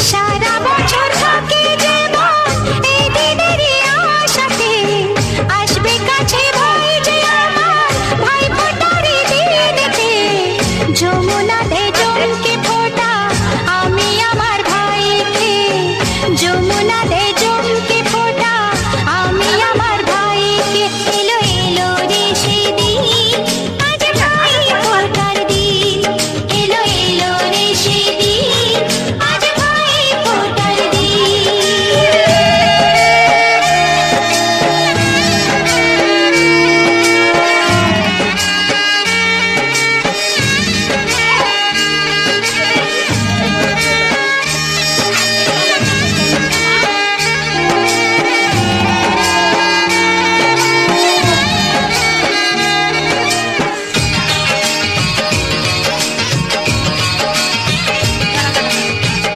সারা বছর থাকে জীবন এই দিনেরই আশাতে, আসবে কাছে ভাই যে আমার, ভাই ফোঁটারই দিনেতে। যমুনা দে চমকে ফোঁটা আমি আমার ভাইকে, যমুনা দে